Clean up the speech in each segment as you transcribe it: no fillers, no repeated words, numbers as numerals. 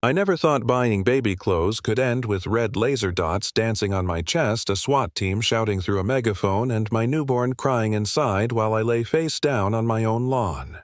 I never thought buying baby clothes could end with red laser dots dancing on my chest, a SWAT team shouting through a megaphone, and my newborn crying inside while I lay face down on my own lawn.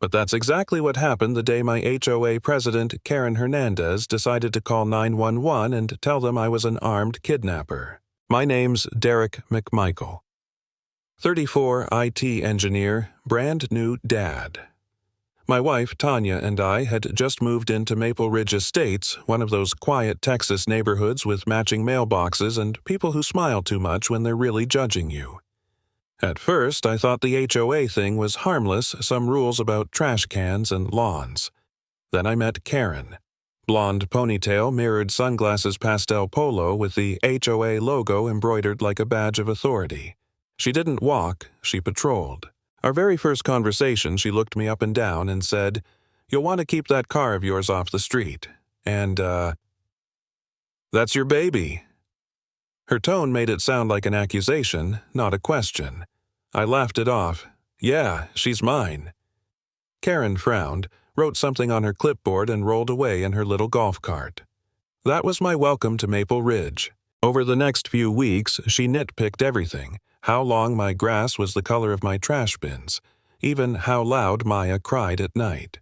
But that's exactly what happened the day my HOA president, Karen Hernandez, decided to call 911 and tell them I was an armed kidnapper. My name's Derek McMichael. 34 IT engineer, brand new dad. My wife, Tanya, and I had just moved into Maple Ridge Estates, one of those quiet Texas neighborhoods with matching mailboxes and people who smile too much when they're really judging you. At first, I thought the HOA thing was harmless, some rules about trash cans and lawns. Then I met Karen. Blonde ponytail, mirrored sunglasses, pastel polo with the HOA logo embroidered like a badge of authority. She didn't walk, she patrolled. Our very first conversation, she looked me up and down and said, "You'll want to keep that car of yours off the street. And, that's your baby." Her tone made it sound like an accusation, not a question. I laughed it off. "Yeah, she's mine." Karen frowned, wrote something on her clipboard, and rolled away in her little golf cart. That was my welcome to Maple Ridge. Over the next few weeks, she nitpicked everything. How long my grass was the color of my trash bins, even how loud Maya cried at night.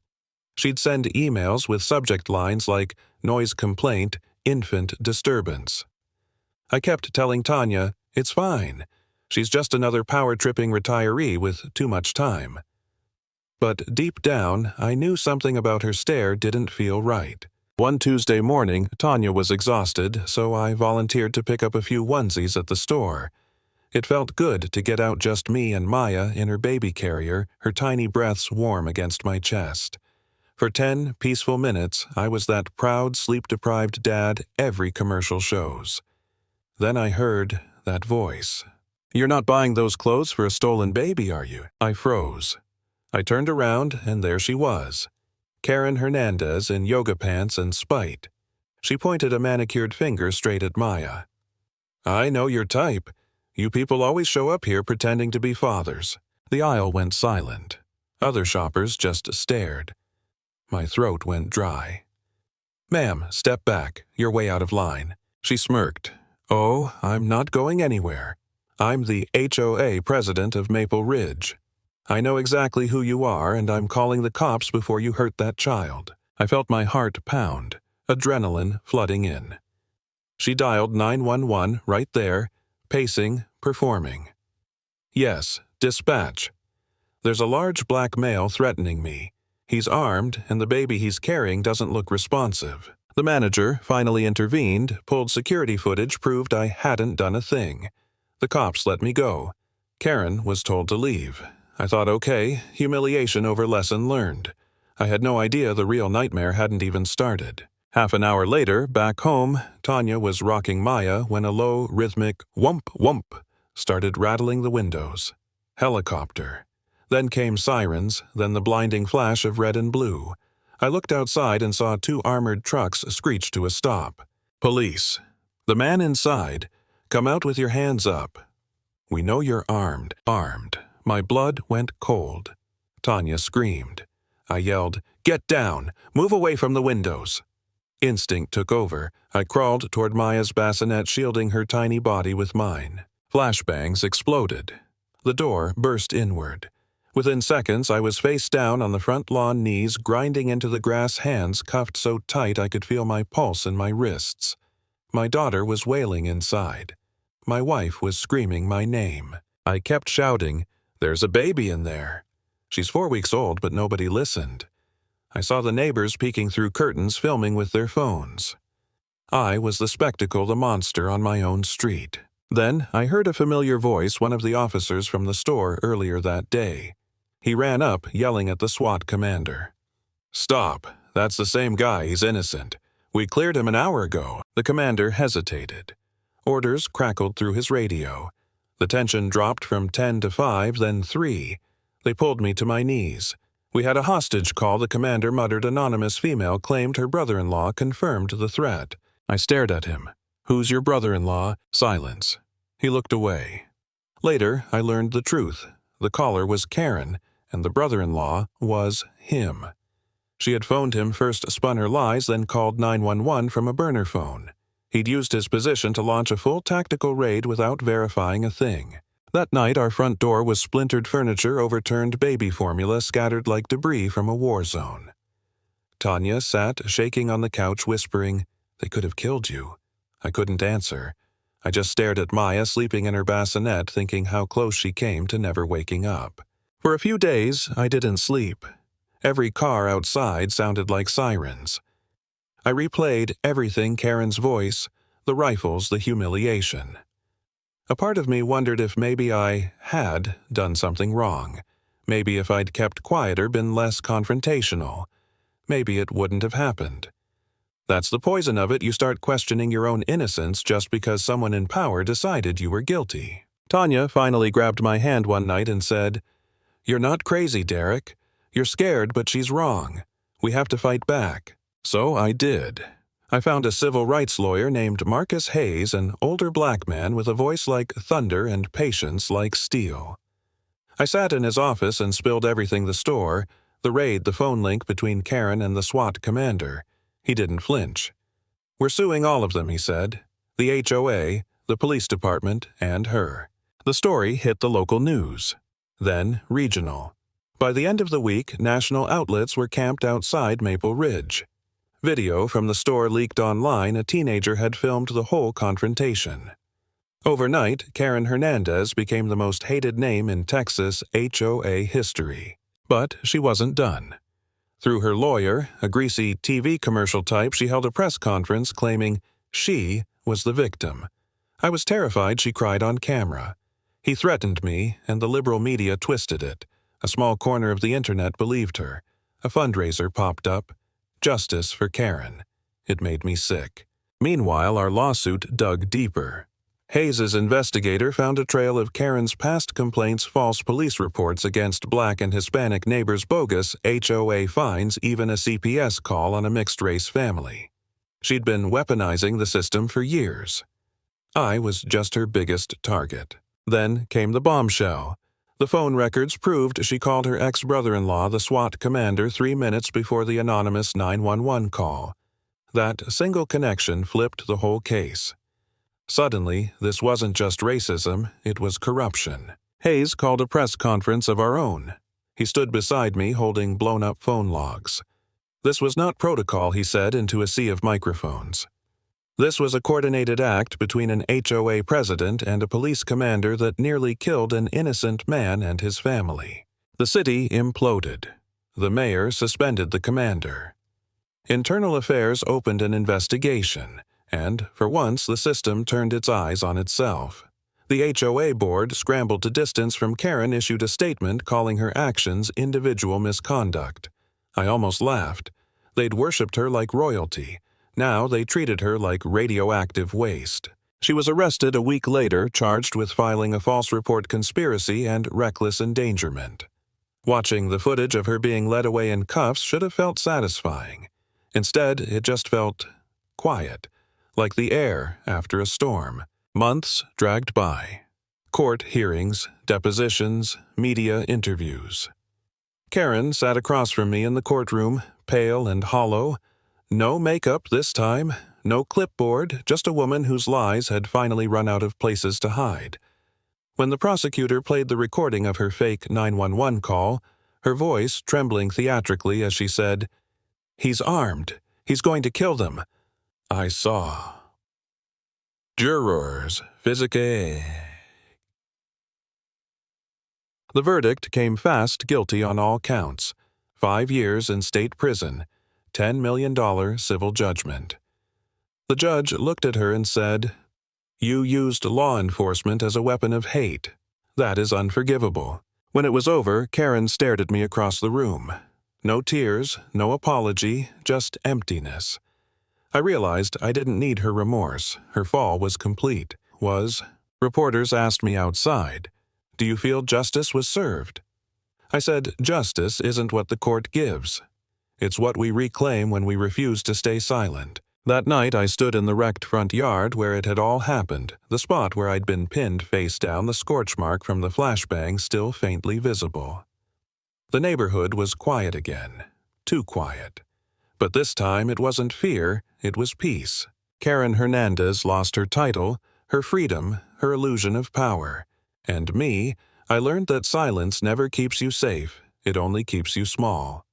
She'd send emails with subject lines like noise complaint, infant disturbance. I kept telling Tanya, it's fine. She's just another power-tripping retiree with too much time. But deep down, I knew something about her stare didn't feel right. One Tuesday morning, Tanya was exhausted, so I volunteered to pick up a few onesies at the store. It felt good to get out just me and Maya in her baby carrier, her tiny breaths warm against my chest. For 10 peaceful minutes, I was that proud, sleep-deprived dad every commercial shows. Then I heard that voice. "You're not buying those clothes for a stolen baby, are you?" I froze. I turned around, and there she was. Karen Hernandez in yoga pants and spite. She pointed a manicured finger straight at Maya. "I know your type. You people always show up here pretending to be fathers." The aisle went silent. Other shoppers just stared. My throat went dry. "Ma'am, step back. You're way out of line." She smirked. "Oh, I'm not going anywhere. I'm the HOA president of Maple Ridge. I know exactly who you are, and I'm calling the cops before you hurt that child." I felt my heart pound, adrenaline flooding in. She dialed 911 right there, pacing, performing. "Yes, dispatch. There's a large black male threatening me. He's armed, and the baby he's carrying doesn't look responsive." The manager finally intervened, pulled security footage, proved I hadn't done a thing. The cops let me go. Karen was told to leave. I thought, okay, humiliation over lesson learned. I had no idea the real nightmare hadn't even started. Half an hour later, back home, Tanya was rocking Maya when a low, rhythmic whump whump started rattling the windows. Helicopter. Then came sirens, then the blinding flash of red and blue. I looked outside and saw 2 armored trucks screech to a stop. "Police. The man inside. Come out with your hands up." "We know you're armed." Armed. My blood went cold. Tanya screamed. I yelled, "Get down! Move away from the windows!" Instinct took over. I crawled toward Maya's bassinet, shielding her tiny body with mine. Flashbangs exploded. The door burst inward. Within seconds, I was face down on the front lawn, knees grinding into the grass, hands cuffed so tight I could feel my pulse in my wrists. My daughter was wailing inside. My wife was screaming my name. I kept shouting, "There's a baby in there." She's 4 weeks old, but nobody listened. I saw the neighbors peeking through curtains, filming with their phones. I was the spectacle, the monster on my own street. Then I heard a familiar voice, one of the officers from the store earlier that day. He ran up, yelling at the SWAT commander. "Stop. That's the same guy. He's innocent. We cleared him an hour ago." The commander hesitated. Orders crackled through his radio. The tension dropped from 10 to 5, then 3. They pulled me to my knees. "We had a hostage call," the commander muttered. "Anonymous female claimed her brother-in-law confirmed the threat." I stared at him. "Who's your brother-in-law?" Silence. He looked away. Later, I learned the truth. The caller was Karen, and the brother-in-law was him. She had phoned him, first spun her lies, then called 911 from a burner phone. He'd used his position to launch a full tactical raid without verifying a thing. That night, our front door was splintered furniture, overturned baby formula scattered like debris from a war zone. Tanya sat, shaking on the couch, whispering, "They could have killed you." I couldn't answer. I just stared at Maya sleeping in her bassinet, thinking how close she came to never waking up. For a few days, I didn't sleep. Every car outside sounded like sirens. I replayed everything: Karen's voice, the rifles, the humiliation. A part of me wondered if maybe I had done something wrong. Maybe if I'd kept quieter, been less confrontational, maybe it wouldn't have happened. That's the poison of it. You start questioning your own innocence just because someone in power decided you were guilty. Tanya finally grabbed my hand one night and said, "You're not crazy, Derek. You're scared, but she's wrong. We have to fight back." So I did. I found a civil rights lawyer named Marcus Hayes, an older black man with a voice like thunder and patience like steel. I sat in his office and spilled everything: the store, the raid, the phone link between Karen and the SWAT commander. He didn't flinch. "We're suing all of them," he said. "The HOA, the police department, and her." The story hit the local news. Then regional. By the end of the week, national outlets were camped outside Maple Ridge. Video from the store leaked online. A teenager had filmed the whole confrontation. Overnight, Karen Hernandez became the most hated name in Texas HOA history. But she wasn't done. Through her lawyer, a greasy TV commercial type, she held a press conference claiming she was the victim. I was terrified she cried on camera. He threatened me, and the liberal media twisted it. A small corner of the internet believed her. A fundraiser popped up. Justice for Karen. It made me sick. Meanwhile, our lawsuit dug deeper. Hayes's investigator found a trail of Karen's past complaints, false police reports against Black and Hispanic neighbors, bogus HOA fines, even a CPS call on a mixed-race family. She'd been weaponizing the system for years. I was just her biggest target. Then came the bombshell. The phone records proved she called her ex-brother-in-law, the SWAT commander, 3 minutes before the anonymous 911 call. That single connection flipped the whole case. Suddenly, this wasn't just racism, it was corruption. Hayes called a press conference of our own. He stood beside me holding blown-up phone logs. This was not protocol, he said into a sea of microphones. This was a coordinated act between an HOA president and a police commander that nearly killed an innocent man and his family. The city imploded. The mayor suspended the commander. Internal Affairs opened an investigation, and, for once, the system turned its eyes on itself. The HOA board, scrambled to distance from Karen, issued a statement calling her actions individual misconduct. I almost laughed. They'd worshipped her like royalty. Now they treated her like radioactive waste. She was arrested a week later, charged with filing a false report conspiracy and reckless endangerment. Watching the footage of her being led away in cuffs should have felt satisfying. Instead, it just felt quiet, like the air after a storm. Months dragged by. Court hearings, depositions, media interviews. Karen sat across from me in the courtroom, pale and hollow. No makeup this time, no clipboard, just a woman whose lies had finally run out of places to hide. When the prosecutor played the recording of her fake 911 call, her voice trembling theatrically as she said, "He's armed. He's going to kill them." I saw. Jurors, physique. The verdict came fast: guilty on all counts. 5 years in state prison. $10 million civil judgment. The judge looked at her and said, "You used law enforcement as a weapon of hate. That is unforgivable." When it was over, Karen stared at me across the room. No tears, no apology, just emptiness. I realized I didn't need her remorse. Her fall was complete. Reporters asked me outside, "Do you feel justice was served?" I said, "Justice isn't what the court gives. It's what we reclaim when we refuse to stay silent." That night I stood in the wrecked front yard where it had all happened, the spot where I'd been pinned face down, the scorch mark from the flashbang still faintly visible. The neighborhood was quiet again. too quiet. But this time it wasn't fear, it was peace. Karen Hernandez lost her title, her freedom, her illusion of power. And me, I learned that silence never keeps you safe, it only keeps you small.